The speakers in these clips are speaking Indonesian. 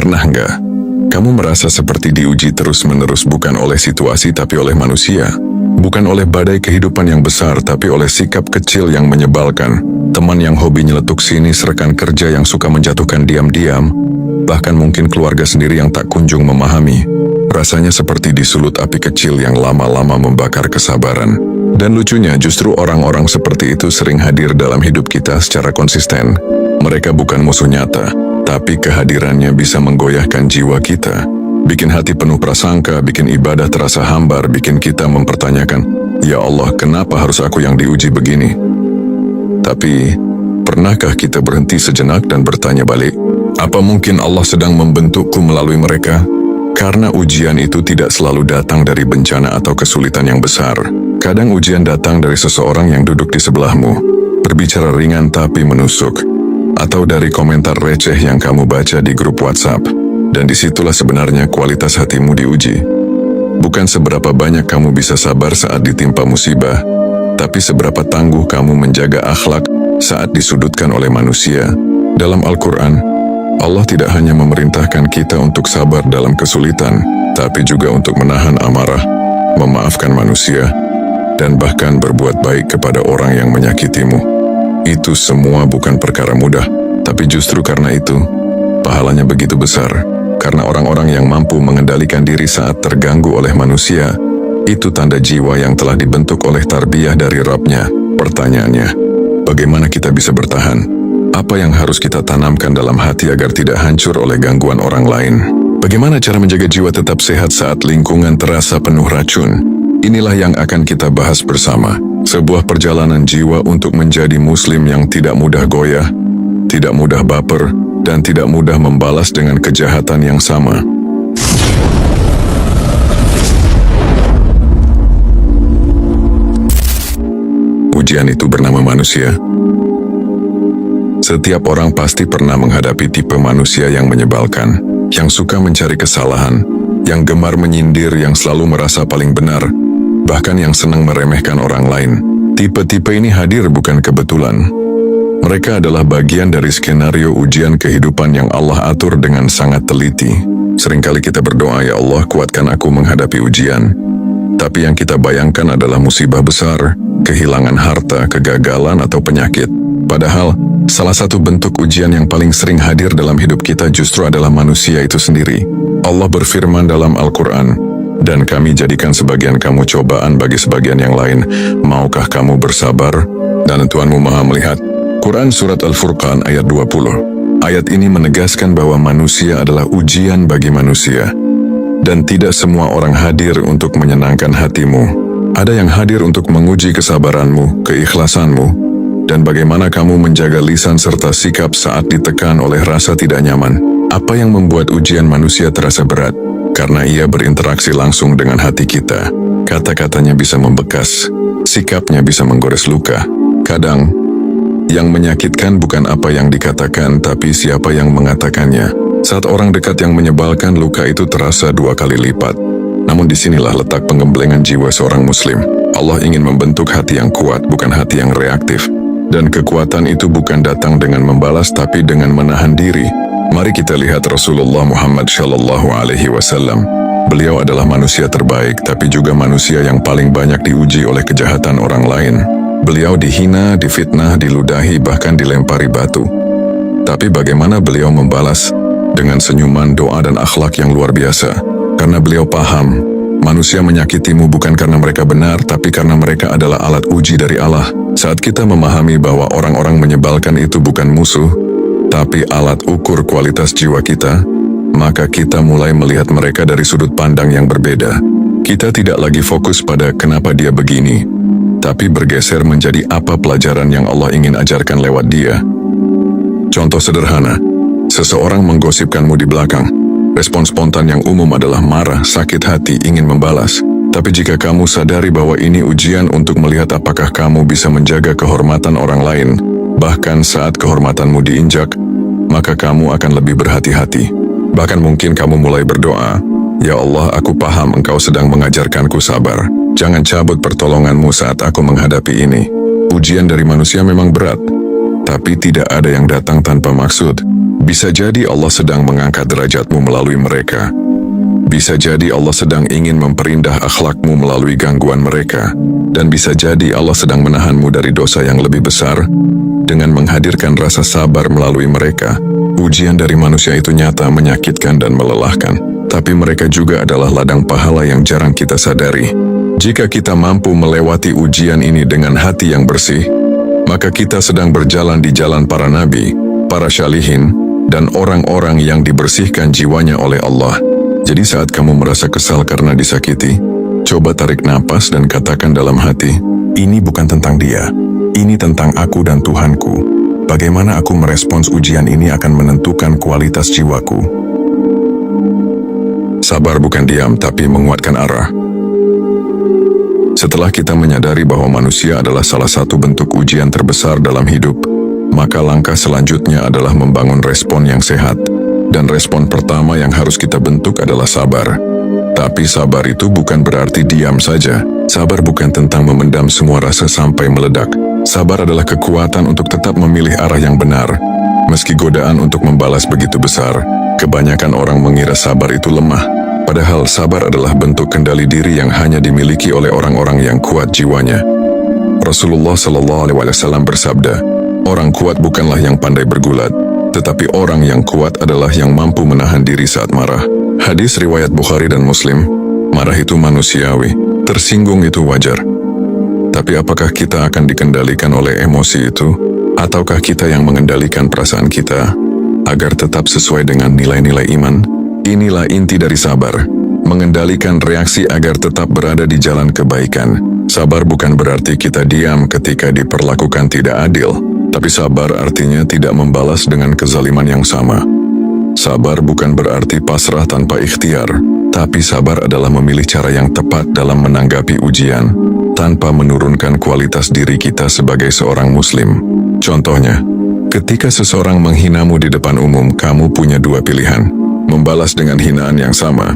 Pernah nggak kamu merasa seperti diuji terus-menerus bukan oleh situasi tapi oleh manusia? Bukan oleh badai kehidupan yang besar tapi oleh sikap kecil yang menyebalkan. Teman yang hobi nyeletuk sinis, rekan kerja yang suka menjatuhkan diam-diam, bahkan mungkin keluarga sendiri yang tak kunjung memahami. Rasanya seperti disulut api kecil yang lama-lama membakar kesabaran. Dan lucunya justru orang-orang seperti itu sering hadir dalam hidup kita secara konsisten. Mereka bukan musuh nyata, tapi kehadirannya bisa menggoyahkan jiwa kita. Bikin hati penuh prasangka, bikin ibadah terasa hambar, bikin kita mempertanyakan, "Ya Allah, kenapa harus aku yang diuji begini?" Tapi, pernahkah kita berhenti sejenak dan bertanya balik, apa mungkin Allah sedang membentukku melalui mereka? Karena ujian itu tidak selalu datang dari bencana atau kesulitan yang besar. Kadang ujian datang dari seseorang yang duduk di sebelahmu, berbicara ringan tapi menusuk, atau dari komentar receh yang kamu baca di grup WhatsApp. Dan disitulah sebenarnya kualitas hatimu diuji. Bukan seberapa banyak kamu bisa sabar saat ditimpa musibah, tapi seberapa tangguh kamu menjaga akhlak saat disudutkan oleh manusia. Dalam Al-Quran, Allah tidak hanya memerintahkan kita untuk sabar dalam kesulitan, tapi juga untuk menahan amarah, memaafkan manusia, dan bahkan berbuat baik kepada orang yang menyakitimu. Itu semua bukan perkara mudah, tapi justru karena itu, pahalanya begitu besar. Karena orang-orang yang mampu mengendalikan diri saat terganggu oleh manusia, itu tanda jiwa yang telah dibentuk oleh tarbiyah dari Rabb-nya. Pertanyaannya, bagaimana kita bisa bertahan? Apa yang harus kita tanamkan dalam hati agar tidak hancur oleh gangguan orang lain? Bagaimana cara menjaga jiwa tetap sehat saat lingkungan terasa penuh racun? Inilah yang akan kita bahas bersama. Sebuah perjalanan jiwa untuk menjadi muslim yang tidak mudah goyah, tidak mudah baper, dan tidak mudah membalas dengan kejahatan yang sama. Ujian itu bernama manusia. Setiap orang pasti pernah menghadapi tipe manusia yang menyebalkan, yang suka mencari kesalahan, yang gemar menyindir, yang selalu merasa paling benar, bahkan yang senang meremehkan orang lain. Tipe-tipe ini hadir bukan kebetulan. Mereka adalah bagian dari skenario ujian kehidupan yang Allah atur dengan sangat teliti. Seringkali kita berdoa, "Ya Allah, kuatkan aku menghadapi ujian." Tapi yang kita bayangkan adalah musibah besar, kehilangan harta, kegagalan, atau penyakit. Padahal, salah satu bentuk ujian yang paling sering hadir dalam hidup kita justru adalah manusia itu sendiri. Allah berfirman dalam Al-Quran, "Dan kami jadikan sebagian kamu cobaan bagi sebagian yang lain. Maukah kamu bersabar? Dan Tuhanmu Maha Melihat." Quran Surat Al-Furqan ayat 20. Ayat ini menegaskan bahwa manusia adalah ujian bagi manusia. Dan tidak semua orang hadir untuk menyenangkan hatimu. Ada yang hadir untuk menguji kesabaranmu, keikhlasanmu, dan bagaimana kamu menjaga lisan serta sikap saat ditekan oleh rasa tidak nyaman. Apa yang membuat ujian manusia terasa berat? Karena ia berinteraksi langsung dengan hati kita. Kata-katanya bisa membekas, sikapnya bisa menggores luka. Kadang, yang menyakitkan bukan apa yang dikatakan, tapi siapa yang mengatakannya. Saat orang dekat yang menyebalkan, luka itu terasa 2 kali lipat. Namun disinilah letak penggemblengan jiwa seorang muslim. Allah ingin membentuk hati yang kuat, bukan hati yang reaktif. Dan kekuatan itu bukan datang dengan membalas, tapi dengan menahan diri. Mari kita lihat Rasulullah Muhammad SAW. Beliau adalah manusia terbaik, tapi juga manusia yang paling banyak diuji oleh kejahatan orang lain. Beliau dihina, difitnah, diludahi, bahkan dilempari batu. Tapi bagaimana beliau membalas? Dengan senyuman, doa, dan akhlak yang luar biasa. Karena beliau paham, manusia menyakitimu bukan karena mereka benar, tapi karena mereka adalah alat uji dari Allah. Saat kita memahami bahwa orang-orang menyebalkan itu bukan musuh, tapi alat ukur kualitas jiwa kita, maka kita mulai melihat mereka dari sudut pandang yang berbeda. Kita tidak lagi fokus pada kenapa dia begini, tapi bergeser menjadi apa pelajaran yang Allah ingin ajarkan lewat dia. Contoh sederhana, seseorang menggosipkanmu di belakang. Respon spontan yang umum adalah marah, sakit hati, ingin membalas. Tapi jika kamu sadari bahwa ini ujian untuk melihat apakah kamu bisa menjaga kehormatan orang lain, bahkan saat kehormatanmu diinjak, maka kamu akan lebih berhati-hati. Bahkan mungkin kamu mulai berdoa, "Ya Allah, aku paham Engkau sedang mengajarkanku sabar. Jangan cabut pertolonganmu saat aku menghadapi ini." Ujian dari manusia memang berat, tapi tidak ada yang datang tanpa maksud. Bisa jadi Allah sedang mengangkat derajatmu melalui mereka. Bisa jadi Allah sedang ingin memperindah akhlakmu melalui gangguan mereka. Dan bisa jadi Allah sedang menahanmu dari dosa yang lebih besar dengan menghadirkan rasa sabar melalui mereka. Ujian dari manusia itu nyata, menyakitkan dan melelahkan. Tapi mereka juga adalah ladang pahala yang jarang kita sadari. Jika kita mampu melewati ujian ini dengan hati yang bersih, maka kita sedang berjalan di jalan para nabi, para syalihin, dan orang-orang yang dibersihkan jiwanya oleh Allah. Jadi saat kamu merasa kesal karena disakiti, coba tarik napas dan katakan dalam hati, ini bukan tentang dia, ini tentang aku dan Tuhanku. Bagaimana aku merespons ujian ini akan menentukan kualitas jiwaku. Sabar bukan diam, tapi menguatkan arah. Setelah kita menyadari bahwa manusia adalah salah satu bentuk ujian terbesar dalam hidup, maka langkah selanjutnya adalah membangun respon yang sehat. Dan respon pertama yang harus kita bentuk adalah sabar. Tapi sabar itu bukan berarti diam saja. Sabar bukan tentang memendam semua rasa sampai meledak. Sabar adalah kekuatan untuk tetap memilih arah yang benar. Meski godaan untuk membalas begitu besar, kebanyakan orang mengira sabar itu lemah. Padahal sabar adalah bentuk kendali diri yang hanya dimiliki oleh orang-orang yang kuat jiwanya. Rasulullah SAW bersabda, orang kuat bukanlah yang pandai bergulat, tetapi orang yang kuat adalah yang mampu menahan diri saat marah. Hadis riwayat Bukhari dan Muslim, marah itu manusiawi, tersinggung itu wajar. Tapi apakah kita akan dikendalikan oleh emosi itu? Ataukah kita yang mengendalikan perasaan kita agar tetap sesuai dengan nilai-nilai iman? Inilah inti dari sabar, mengendalikan reaksi agar tetap berada di jalan kebaikan. Sabar bukan berarti kita diam ketika diperlakukan tidak adil, tapi sabar artinya tidak membalas dengan kezaliman yang sama. Sabar bukan berarti pasrah tanpa ikhtiar, tapi sabar adalah memilih cara yang tepat dalam menanggapi ujian, tanpa menurunkan kualitas diri kita sebagai seorang muslim. Contohnya, ketika seseorang menghinamu di depan umum, kamu punya dua pilihan, membalas dengan hinaan yang sama,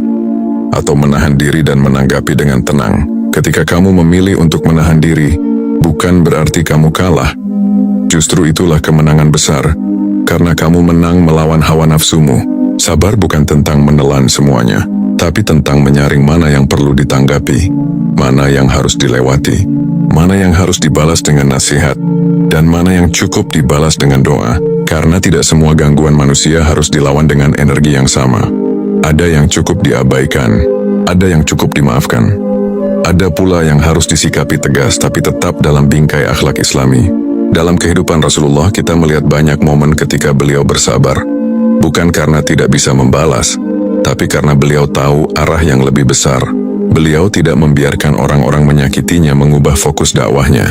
atau menahan diri dan menanggapi dengan tenang. Ketika kamu memilih untuk menahan diri, bukan berarti kamu kalah. Justru itulah kemenangan besar, karena kamu menang melawan hawa nafsumu. Sabar bukan tentang menelan semuanya, tapi tentang menyaring mana yang perlu ditanggapi, mana yang harus dilewati, mana yang harus dibalas dengan nasihat, dan mana yang cukup dibalas dengan doa. Karena tidak semua gangguan manusia harus dilawan dengan energi yang sama. Ada yang cukup diabaikan, ada yang cukup dimaafkan. Ada pula yang harus disikapi tegas tapi tetap dalam bingkai akhlak Islami. Dalam kehidupan Rasulullah kita melihat banyak momen ketika beliau bersabar. Bukan karena tidak bisa membalas, tapi karena beliau tahu arah yang lebih besar. Beliau tidak membiarkan orang-orang menyakitinya mengubah fokus dakwahnya.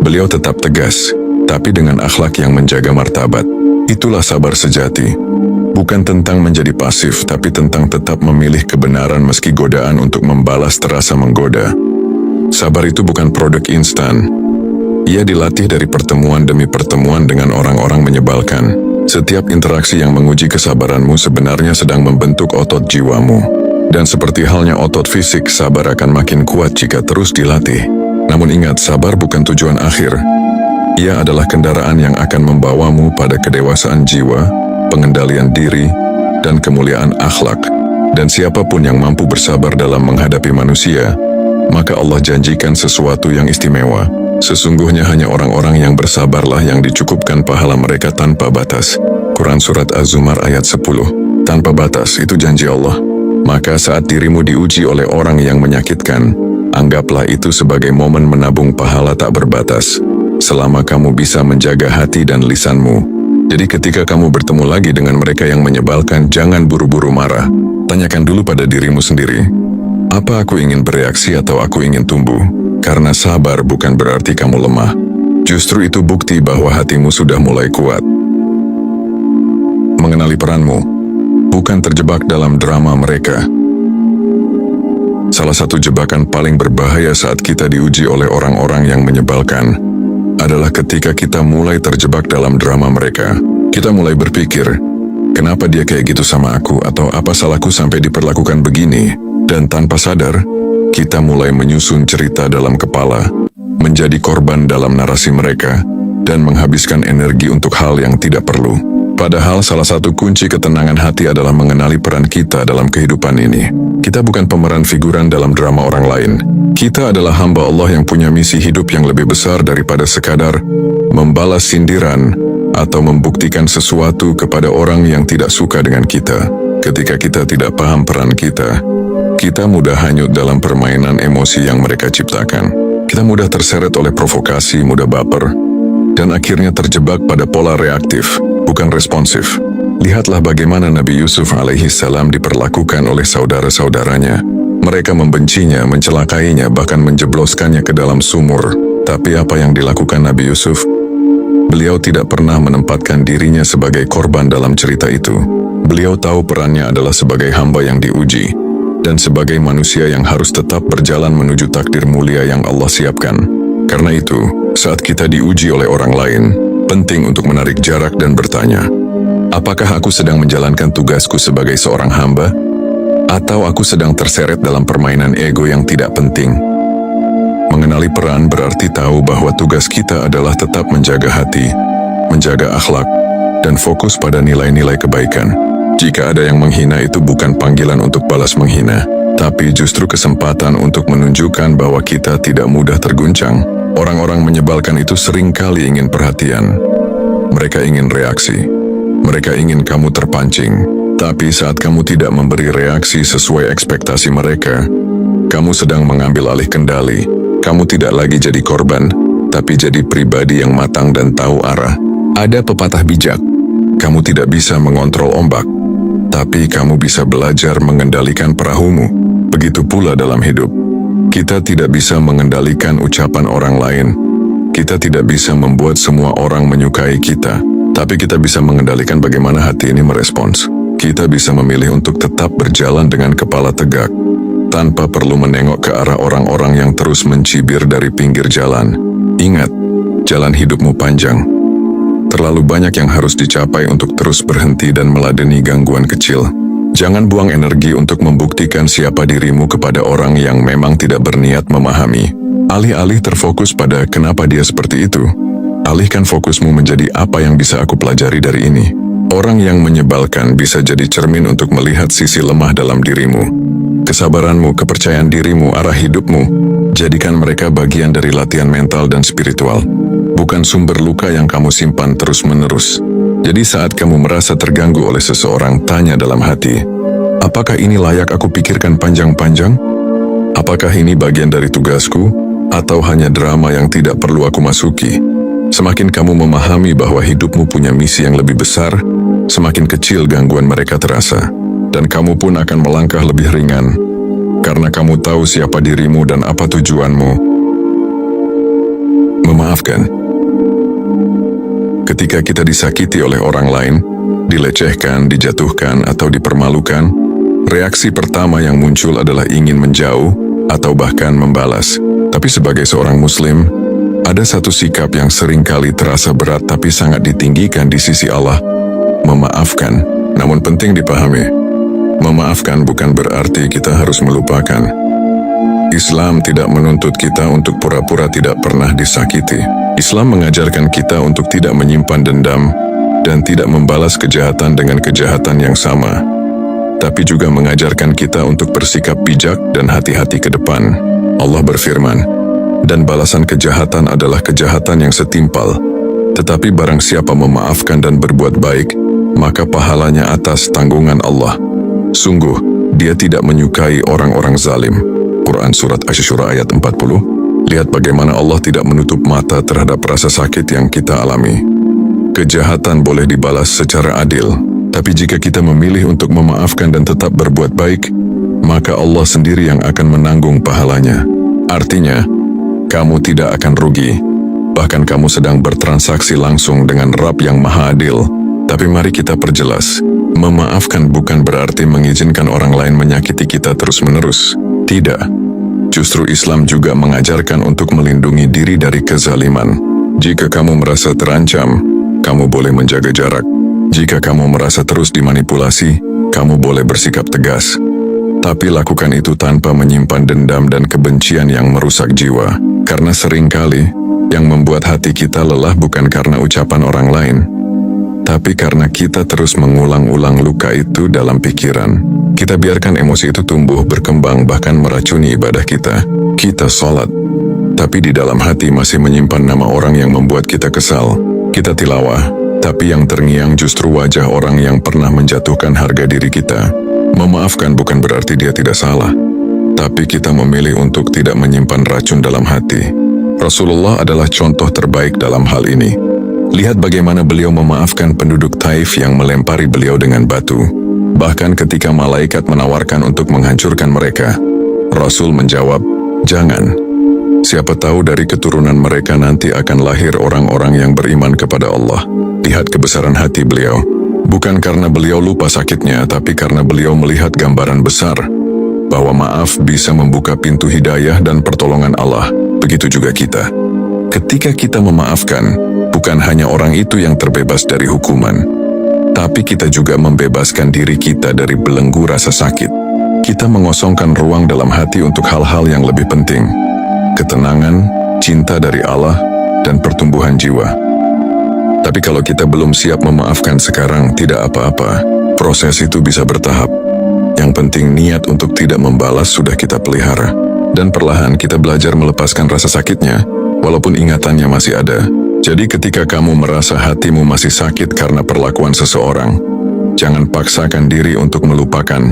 Beliau tetap tegas, tapi dengan akhlak yang menjaga martabat. Itulah sabar sejati. Bukan tentang menjadi pasif, tapi tentang tetap memilih kebenaran meski godaan untuk membalas terasa menggoda. Sabar itu bukan produk instan. Ia dilatih dari pertemuan demi pertemuan dengan orang-orang menyebalkan. Setiap interaksi yang menguji kesabaranmu sebenarnya sedang membentuk otot jiwamu. Dan seperti halnya otot fisik, sabar akan makin kuat jika terus dilatih. Namun ingat, sabar bukan tujuan akhir. Ia adalah kendaraan yang akan membawamu pada kedewasaan jiwa, pengendalian diri, dan kemuliaan akhlak. Dan siapapun yang mampu bersabar dalam menghadapi manusia, maka Allah janjikan sesuatu yang istimewa. Sesungguhnya hanya orang-orang yang bersabarlah yang dicukupkan pahala mereka tanpa batas. Quran Surat Az-Zumar ayat 10. Tanpa batas, itu janji Allah. Maka saat dirimu diuji oleh orang yang menyakitkan, anggaplah itu sebagai momen menabung pahala tak berbatas. Selama kamu bisa menjaga hati dan lisanmu. Jadi ketika kamu bertemu lagi dengan mereka yang menyebalkan, jangan buru-buru marah. Tanyakan dulu pada dirimu sendiri, apa aku ingin bereaksi atau aku ingin tumbuh? Karena sabar bukan berarti kamu lemah. Justru itu bukti bahwa hatimu sudah mulai kuat. Mengenali peranmu, bukan terjebak dalam drama mereka. Salah satu jebakan paling berbahaya saat kita diuji oleh orang-orang yang menyebalkan adalah ketika kita mulai terjebak dalam drama mereka. Kita mulai berpikir, kenapa dia kayak gitu sama aku, atau apa salahku sampai diperlakukan begini? Dan tanpa sadar, kita mulai menyusun cerita dalam kepala, menjadi korban dalam narasi mereka, dan menghabiskan energi untuk hal yang tidak perlu. Padahal salah satu kunci ketenangan hati adalah mengenali peran kita dalam kehidupan ini. Kita bukan pemeran figuran dalam drama orang lain. Kita adalah hamba Allah yang punya misi hidup yang lebih besar daripada sekadar membalas sindiran atau membuktikan sesuatu kepada orang yang tidak suka dengan kita. Ketika kita tidak paham peran kita mudah hanyut dalam permainan emosi yang mereka ciptakan. Kita mudah terseret oleh provokasi, mudah baper, dan akhirnya terjebak pada pola reaktif, bukan responsif. Lihatlah bagaimana Nabi Yusuf alaihi salam diperlakukan oleh saudara-saudaranya. Mereka membencinya, mencelakainya, bahkan menjebloskannya ke dalam sumur. Tapi apa yang dilakukan Nabi Yusuf? Beliau tidak pernah menempatkan dirinya sebagai korban dalam cerita itu. Beliau tahu perannya adalah sebagai hamba yang diuji, dan sebagai manusia yang harus tetap berjalan menuju takdir mulia yang Allah siapkan. Karena itu, saat kita diuji oleh orang lain, penting untuk menarik jarak dan bertanya, apakah aku sedang menjalankan tugasku sebagai seorang hamba? Atau aku sedang terseret dalam permainan ego yang tidak penting? Mengenali peran berarti tahu bahwa tugas kita adalah tetap menjaga hati, menjaga akhlak, dan fokus pada nilai-nilai kebaikan. Jika ada yang menghina, itu bukan panggilan untuk balas menghina, tapi justru kesempatan untuk menunjukkan bahwa kita tidak mudah terguncang. Orang-orang menyebalkan itu seringkali ingin perhatian. Mereka ingin reaksi. Mereka ingin kamu terpancing. Tapi saat kamu tidak memberi reaksi sesuai ekspektasi mereka, kamu sedang mengambil alih kendali. Kamu tidak lagi jadi korban, tapi jadi pribadi yang matang dan tahu arah. Ada pepatah bijak, kamu tidak bisa mengontrol ombak, tapi kamu bisa belajar mengendalikan perahumu. Begitu pula dalam hidup. Kita tidak bisa mengendalikan ucapan orang lain. Kita tidak bisa membuat semua orang menyukai kita. Tapi kita bisa mengendalikan bagaimana hati ini merespons. Kita bisa memilih untuk tetap berjalan dengan kepala tegak, tanpa perlu menengok ke arah orang-orang yang terus mencibir dari pinggir jalan. Ingat, jalan hidupmu panjang. Terlalu banyak yang harus dicapai untuk terus berhenti dan meladeni gangguan kecil. Jangan buang energi untuk membuktikan siapa dirimu kepada orang yang memang tidak berniat memahami. Alih-alih terfokus pada kenapa dia seperti itu, alihkan fokusmu menjadi apa yang bisa aku pelajari dari ini. Orang yang menyebalkan bisa jadi cermin untuk melihat sisi lemah dalam dirimu. Kesabaranmu, kepercayaan dirimu, arah hidupmu, jadikan mereka bagian dari latihan mental dan spiritual, bukan sumber luka yang kamu simpan terus-menerus. Jadi saat kamu merasa terganggu oleh seseorang, tanya dalam hati, apakah ini layak aku pikirkan panjang-panjang? Apakah ini bagian dari tugasku, atau hanya drama yang tidak perlu aku masuki? Semakin kamu memahami bahwa hidupmu punya misi yang lebih besar, semakin kecil gangguan mereka terasa. Dan kamu pun akan melangkah lebih ringan, karena kamu tahu siapa dirimu dan apa tujuanmu. Memaafkan. Ketika kita disakiti oleh orang lain, dilecehkan, dijatuhkan, atau dipermalukan, reaksi pertama yang muncul adalah ingin menjauh atau bahkan membalas. Tapi sebagai seorang muslim, ada satu sikap yang seringkali terasa berat tapi sangat ditinggikan di sisi Allah, memaafkan. Namun penting dipahami, memaafkan bukan berarti kita harus melupakan. Islam tidak menuntut kita untuk pura-pura tidak pernah disakiti. Islam mengajarkan kita untuk tidak menyimpan dendam dan tidak membalas kejahatan dengan kejahatan yang sama. Tapi juga mengajarkan kita untuk bersikap bijak dan hati-hati ke depan. Allah berfirman, dan balasan kejahatan adalah kejahatan yang setimpal. Tetapi barang siapa memaafkan dan berbuat baik, maka pahalanya atas tanggungan Allah. Sungguh, dia tidak menyukai orang-orang zalim. Quran Surat Asy-Syura ayat 40. Lihat bagaimana Allah tidak menutup mata terhadap rasa sakit yang kita alami. Kejahatan boleh dibalas secara adil, tapi jika kita memilih untuk memaafkan dan tetap berbuat baik, maka Allah sendiri yang akan menanggung pahalanya. Artinya, kamu tidak akan rugi. Bahkan kamu sedang bertransaksi langsung dengan Rabb yang Maha Adil. Tapi mari kita perjelas, memaafkan bukan berarti mengizinkan orang lain menyakiti kita terus-menerus. Tidak. Justru Islam juga mengajarkan untuk melindungi diri dari kezaliman. Jika kamu merasa terancam, kamu boleh menjaga jarak. Jika kamu merasa terus dimanipulasi, kamu boleh bersikap tegas. Tapi lakukan itu tanpa menyimpan dendam dan kebencian yang merusak jiwa. Karena seringkali, yang membuat hati kita lelah bukan karena ucapan orang lain, Tapi karena kita terus mengulang-ulang luka itu dalam pikiran, kita biarkan emosi itu tumbuh, berkembang, bahkan meracuni ibadah kita. Kita sholat, tapi di dalam hati masih menyimpan nama orang yang membuat kita kesal. Kita tilawah, tapi yang terngiang justru wajah orang yang pernah menjatuhkan harga diri kita. Memaafkan bukan berarti dia tidak salah, tapi kita memilih untuk tidak menyimpan racun dalam hati. Rasulullah adalah contoh terbaik dalam hal ini. Lihat bagaimana beliau memaafkan penduduk Taif yang melempari beliau dengan batu. Bahkan ketika malaikat menawarkan untuk menghancurkan mereka, Rasul menjawab, "Jangan. Siapa tahu dari keturunan mereka nanti akan lahir orang-orang yang beriman kepada Allah." Lihat kebesaran hati beliau. Bukan karena beliau lupa sakitnya, tapi karena beliau melihat gambaran besar, bahwa maaf bisa membuka pintu hidayah dan pertolongan Allah. Begitu juga kita. Ketika kita memaafkan, bukan hanya orang itu yang terbebas dari hukuman, tapi kita juga membebaskan diri kita dari belenggu rasa sakit. Kita mengosongkan ruang dalam hati untuk hal-hal yang lebih penting. Ketenangan, cinta dari Allah, dan pertumbuhan jiwa. Tapi kalau kita belum siap memaafkan sekarang, tidak apa-apa. Proses itu bisa bertahap. Yang penting niat untuk tidak membalas sudah kita pelihara. Dan perlahan kita belajar melepaskan rasa sakitnya, walaupun ingatannya masih ada. Jadi ketika kamu merasa hatimu masih sakit karena perlakuan seseorang, jangan paksakan diri untuk melupakan,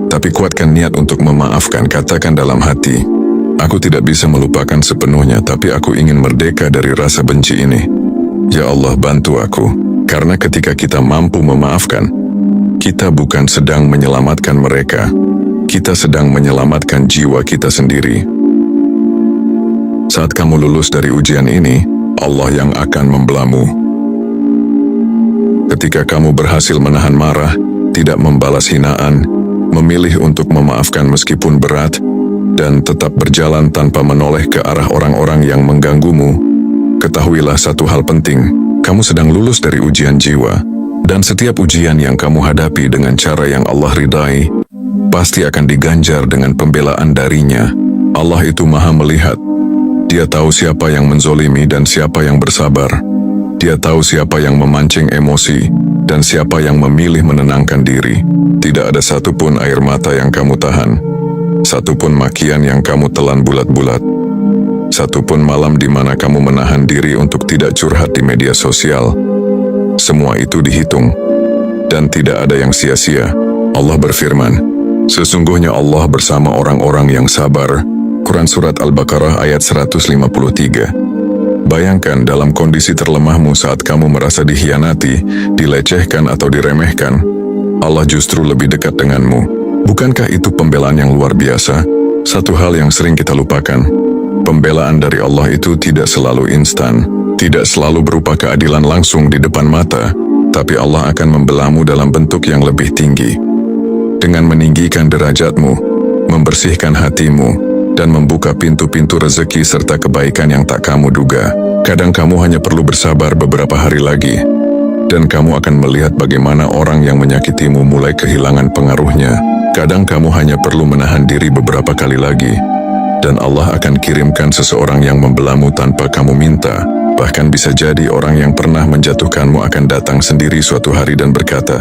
tapi kuatkan niat untuk memaafkan. Katakan dalam hati, "Aku tidak bisa melupakan sepenuhnya, tapi aku ingin merdeka dari rasa benci ini. Ya Allah, bantu aku." Karena ketika kita mampu memaafkan, kita bukan sedang menyelamatkan mereka, kita sedang menyelamatkan jiwa kita sendiri. Saat kamu lulus dari ujian ini, Allah yang akan membelamu. Ketika kamu berhasil menahan marah, tidak membalas hinaan, memilih untuk memaafkan meskipun berat, dan tetap berjalan tanpa menoleh ke arah orang-orang yang mengganggumu, ketahuilah satu hal penting, kamu sedang lulus dari ujian jiwa. Dan setiap ujian yang kamu hadapi dengan cara yang Allah ridai, pasti akan diganjar dengan pembelaan darinya. Allah itu maha melihat. Dia tahu siapa yang menzolimi dan siapa yang bersabar. Dia tahu siapa yang memancing emosi dan siapa yang memilih menenangkan diri. Tidak ada satupun air mata yang kamu tahan, satupun makian yang kamu telan bulat-bulat, satupun malam di mana kamu menahan diri untuk tidak curhat di media sosial. Semua itu dihitung, dan tidak ada yang sia-sia. Allah berfirman, "Sesungguhnya Allah bersama orang-orang yang sabar." Quran Surat Al-Baqarah ayat 153. Bayangkan dalam kondisi terlemahmu saat kamu merasa dikhianati, dilecehkan atau diremehkan, Allah justru lebih dekat denganmu. Bukankah itu pembelaan yang luar biasa? Satu hal yang sering kita lupakan, pembelaan dari Allah itu tidak selalu instan, tidak selalu berupa keadilan langsung di depan mata, tapi Allah akan membelamu dalam bentuk yang lebih tinggi. Dengan meninggikan derajatmu, membersihkan hatimu, dan membuka pintu-pintu rezeki serta kebaikan yang tak kamu duga. Kadang kamu hanya perlu bersabar beberapa hari lagi, dan kamu akan melihat bagaimana orang yang menyakitimu mulai kehilangan pengaruhnya. Kadang kamu hanya perlu menahan diri beberapa kali lagi, dan Allah akan kirimkan seseorang yang membelamu tanpa kamu minta. Bahkan bisa jadi orang yang pernah menjatuhkanmu akan datang sendiri suatu hari dan berkata,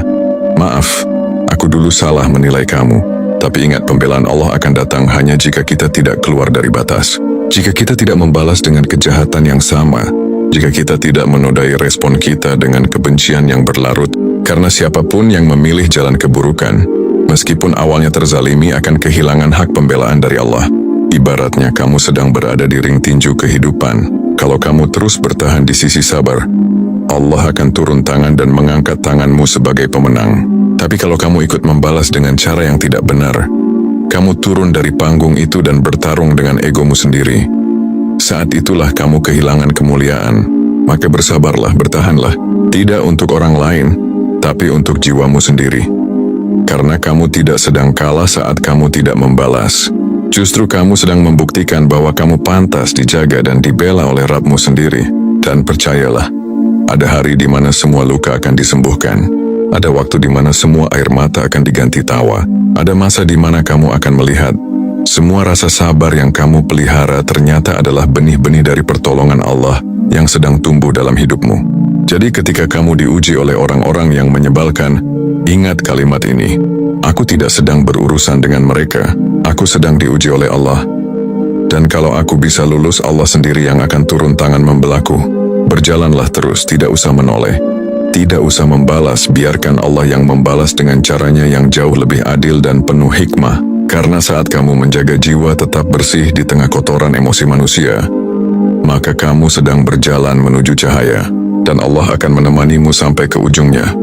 "Maaf, aku dulu salah menilai kamu." Tapi ingat, pembelaan Allah akan datang hanya jika kita tidak keluar dari batas. Jika kita tidak membalas dengan kejahatan yang sama, jika kita tidak menodai respon kita dengan kebencian yang berlarut, karena siapapun yang memilih jalan keburukan, meskipun awalnya terzalimi, akan kehilangan hak pembelaan dari Allah. Ibaratnya kamu sedang berada di ring tinju kehidupan. Kalau kamu terus bertahan di sisi sabar, Allah akan turun tangan dan mengangkat tanganmu sebagai pemenang. Tapi kalau kamu ikut membalas dengan cara yang tidak benar, kamu turun dari panggung itu dan bertarung dengan egomu sendiri. Saat itulah kamu kehilangan kemuliaan. Maka bersabarlah, bertahanlah. Tidak untuk orang lain, tapi untuk jiwamu sendiri. Karena kamu tidak sedang kalah saat kamu tidak membalas. Justru kamu sedang membuktikan bahwa kamu pantas dijaga dan dibela oleh Rabbmu sendiri. Dan percayalah, ada hari di mana semua luka akan disembuhkan. Ada waktu di mana semua air mata akan diganti tawa. Ada masa di mana kamu akan melihat Semua rasa sabar yang kamu pelihara ternyata adalah benih-benih dari pertolongan Allah yang sedang tumbuh dalam hidupmu. Jadi ketika kamu diuji oleh orang-orang yang menyebalkan, ingat kalimat ini. Aku tidak sedang berurusan dengan mereka, aku sedang diuji oleh Allah. Dan kalau aku bisa lulus, Allah sendiri yang akan turun tangan membelaku. Berjalanlah terus, tidak usah menoleh. Tidak usah membalas, biarkan Allah yang membalas dengan caranya yang jauh lebih adil dan penuh hikmah. Karena saat kamu menjaga jiwa tetap bersih di tengah kotoran emosi manusia, maka kamu sedang berjalan menuju cahaya, dan Allah akan menemanimu sampai ke ujungnya.